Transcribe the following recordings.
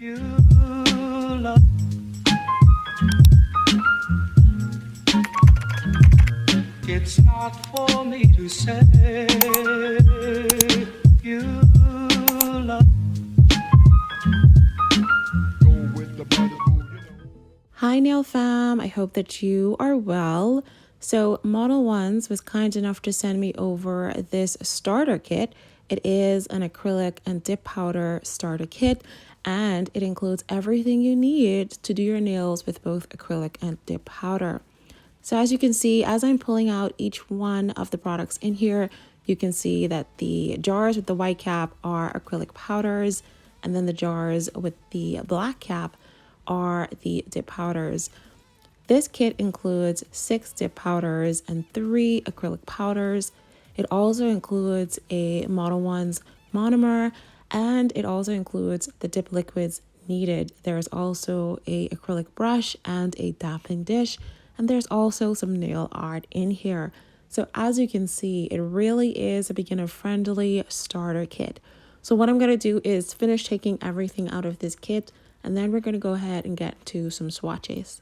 You love. It's not for me to say. You love. Hi nail fam, I hope that you are well. So Modelones was kind enough to send me over this starter kit. It is an acrylic and dip powder starter kit, and it includes everything you need to do your nails with both acrylic and dip powder. So as you can see, as I'm pulling out each one of the products in here, you can see that the jars with the white cap are acrylic powders, and then the jars with the black cap are the dip powders. This kit includes 6 dip powders and 3 acrylic powders. It also includes a Modelones monomer, and it also includes the dip liquids needed. There's also a acrylic brush and a dapping dish, and there's also some nail art in here. So as you can see, it really is a beginner friendly starter kit. So what I'm going to do is finish taking everything out of this kit, and then we're going to go ahead and get to some swatches.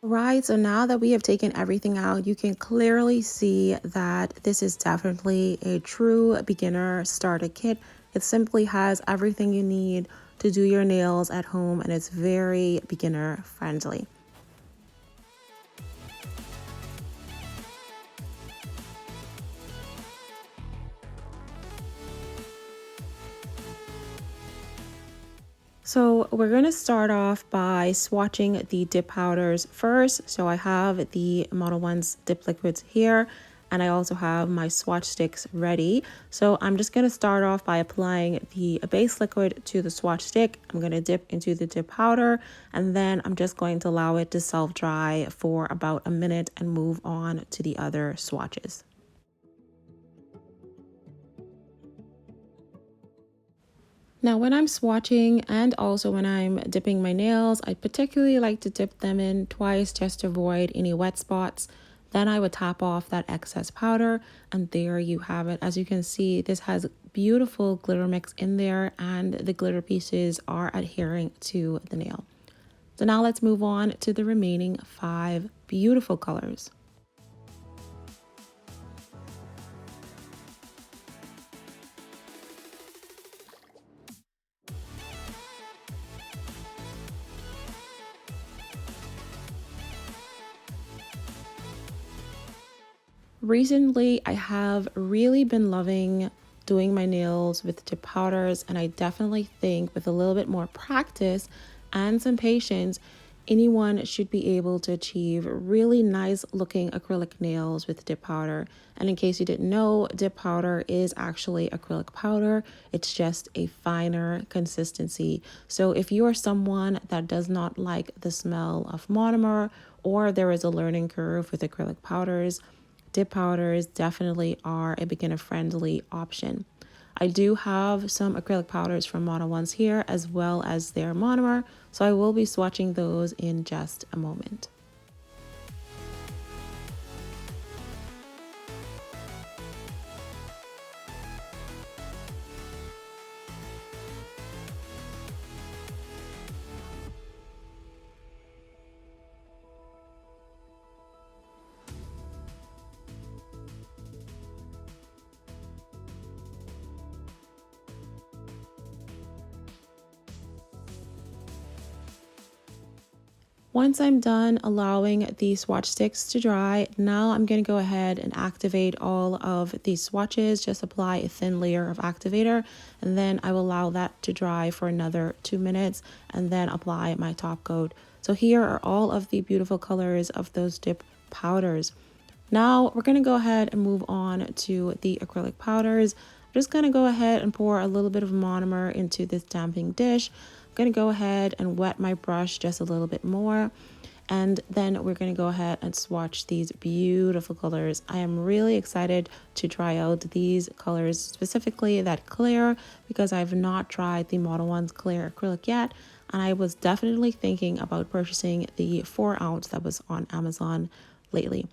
Right, so now that we have taken everything out, you can clearly see that this is definitely a true beginner starter kit. It simply has everything you need to do your nails at home, and it's very beginner friendly. So we're going to start off by swatching the dip powders first. So I have the Modelones dip liquids here, and I also have my swatch sticks ready. So I'm just going to start off by applying the base liquid to the swatch stick. I'm going to dip into the dip powder, and then I'm just going to allow it to self-dry for about a minute and move on to the other swatches. Now, when I'm swatching and also when I'm dipping my nails, I particularly like to dip them in twice just to avoid any wet spots. Then I would tap off that excess powder, and there you have it. As you can see, this has beautiful glitter mix in there, and the glitter pieces are adhering to the nail. So now let's move on to the remaining 5 beautiful colors. Recently, I have really been loving doing my nails with dip powders, and I definitely think with a little bit more practice and some patience, anyone should be able to achieve really nice looking acrylic nails with dip powder. And in case you didn't know, dip powder is actually acrylic powder. It's just a finer consistency. So if you are someone that does not like the smell of monomer, or there is a learning curve with acrylic powders, dip powders definitely are a beginner friendly option. I do have some acrylic powders from Modelones here as well as their monomer, so I will be swatching those in just a moment. Once I'm done allowing the swatch sticks to dry, now I'm going to go ahead and activate all of these swatches. Just apply a thin layer of activator, and then I will allow that to dry for another 2 minutes and then apply my top coat. So here are all of the beautiful colors of those dip powders. Now we're going to go ahead and move on to the acrylic powders. I'm just going to go ahead and pour a little bit of monomer into this damping dish. I'm going to go ahead and wet my brush just a little bit more. And then we're going to go ahead and swatch these beautiful colors. I am really excited to try out these colors, specifically that clear, because I've not tried the Modelones clear acrylic yet. And I was definitely thinking about purchasing the 4-ounce that was on Amazon lately.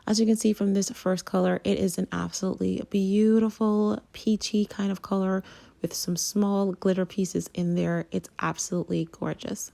As you can see from this first color, it is an absolutely beautiful peachy kind of color with some small glitter pieces in there. It's absolutely gorgeous.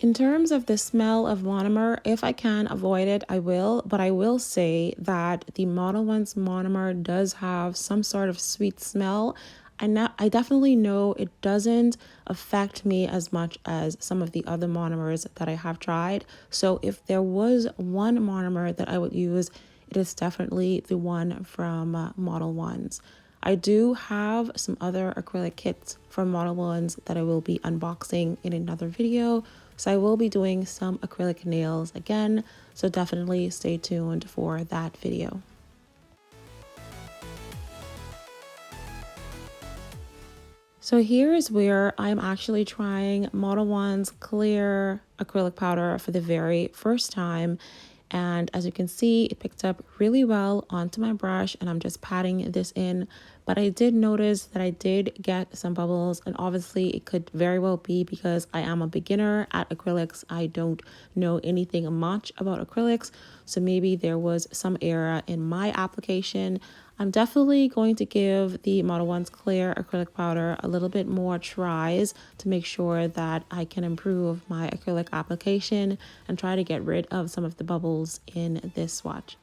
In terms of the smell of monomer, if I can avoid it, I will. But I will say that the Modelones monomer does have some sort of sweet smell. I definitely know it doesn't affect me as much as some of the other monomers that I have tried. So if there was one monomer that I would use, it is definitely the one from Modelones. I do have some other acrylic kits from Modelones that I will be unboxing in another video. So I will be doing some acrylic nails again. So definitely stay tuned for that video. So here is where I'm actually trying Modelones clear acrylic powder for the very first time. And as you can see, it picked up really well onto my brush, and I'm just patting this in. But I did notice that I did get some bubbles, and obviously it could very well be because I am a beginner at acrylics. I don't know anything much about acrylics, so maybe there was some error in my application. I'm definitely going to give the Modelones clear acrylic powder a little bit more tries to make sure that I can improve my acrylic application and try to get rid of some of the bubbles in this swatch.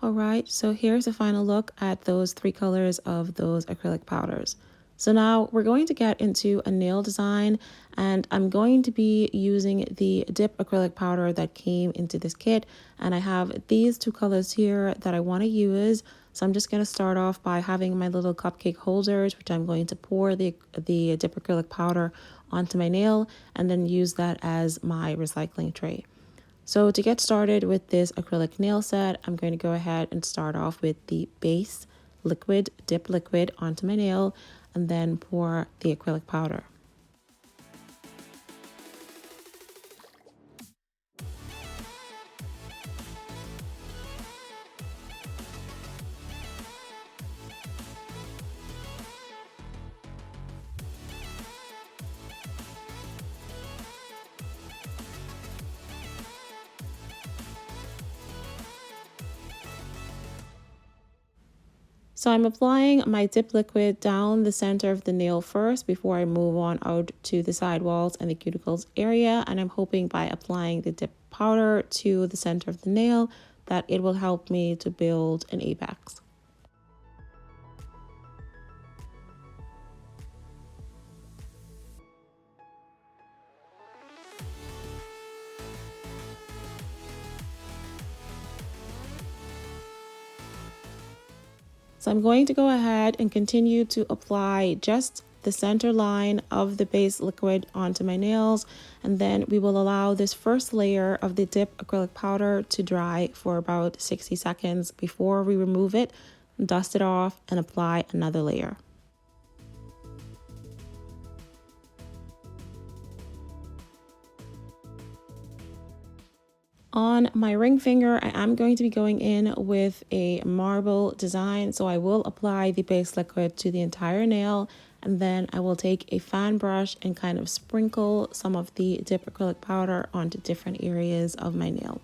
Alright, so here's a final look at those 3 colors of those acrylic powders. So now we're going to get into a nail design, and I'm going to be using the dip acrylic powder that came into this kit, and I have these 2 colors here that I want to use. So I'm just going to start off by having my little cupcake holders, which I'm going to pour the dip acrylic powder onto my nail and then use that as my recycling tray. So to get started with this acrylic nail set, I'm going to go ahead and start off with the base liquid, dip liquid onto my nail, and then pour the acrylic powder. So I'm applying my dip liquid down the center of the nail first before I move on out to the sidewalls and the cuticles area. And I'm hoping by applying the dip powder to the center of the nail that it will help me to build an apex. So I'm going to go ahead and continue to apply just the center line of the base liquid onto my nails, and then we will allow this first layer of the dip acrylic powder to dry for about 60 seconds before we remove it, dust it off, and apply another layer. On my ring finger, I am going to be going in with a marble design, so I will apply the base liquid to the entire nail, and then I will take a fan brush and kind of sprinkle some of the dip acrylic powder onto different areas of my nail.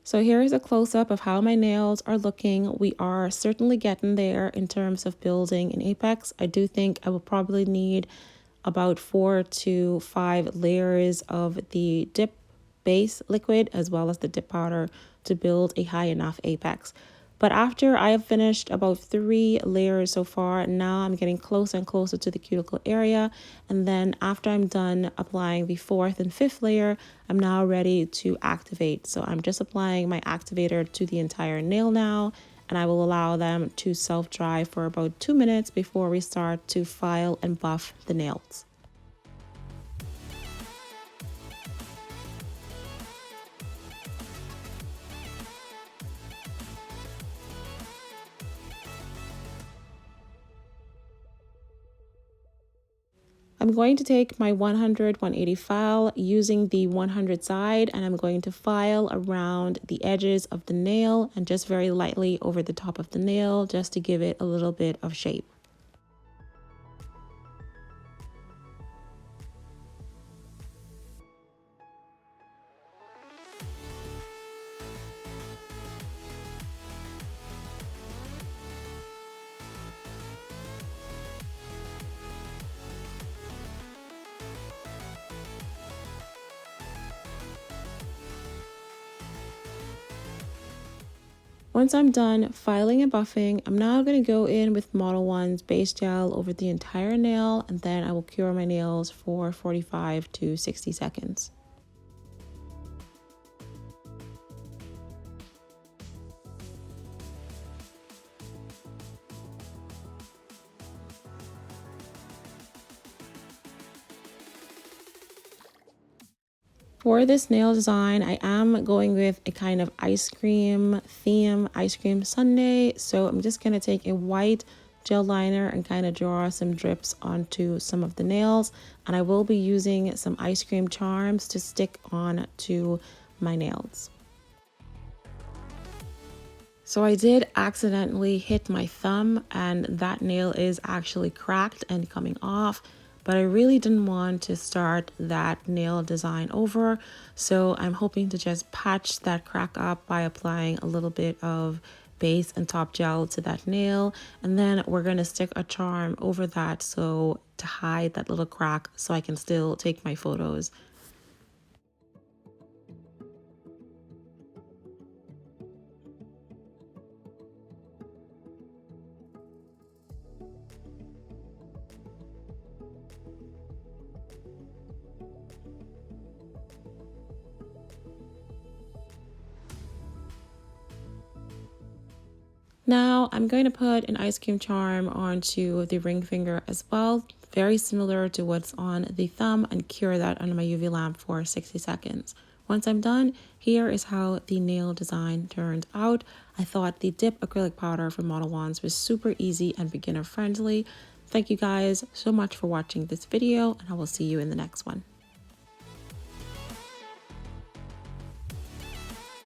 So here is a close-up of how my nails are looking. We are certainly getting there in terms of building an apex. I do think I will probably need about 4 to 5 layers of the dip base liquid as well as the dip powder to build a high enough apex. But after I have finished about 3 layers so far, now I'm getting closer and closer to the cuticle area. And then after I'm done applying the 4th and 5th layer, I'm now ready to activate. So I'm just applying my activator to the entire nail now, and I will allow them to self-dry for about 2 minutes before we start to file and buff the nails. I'm going to take my 100-180 file using the 100 side, and I'm going to file around the edges of the nail and just very lightly over the top of the nail just to give it a little bit of shape. Once I'm done filing and buffing, I'm now going to go in with Modelones base gel over the entire nail, and then I will cure my nails for 45 to 60 seconds. For this nail design, I am going with a kind of ice cream theme, ice cream sundae. So I'm just going to take a white gel liner and kind of draw some drips onto some of the nails. And I will be using some ice cream charms to stick on to my nails. So I did accidentally hit my thumb, and that nail is actually cracked and coming off. But I really didn't want to start that nail design over, so I'm hoping to just patch that crack up by applying a little bit of base and top gel to that nail, and then we're going to stick a charm over that so to hide that little crack so I can still take my photos. Now I'm going to put an ice cream charm onto the ring finger as well, very similar to what's on the thumb, and cure that under my UV lamp for 60 seconds. Once I'm done, here is how the nail design turned out. I thought the dip acrylic powder from Modelones was super easy and beginner friendly. Thank you guys so much for watching this video, and I will see you in the next one.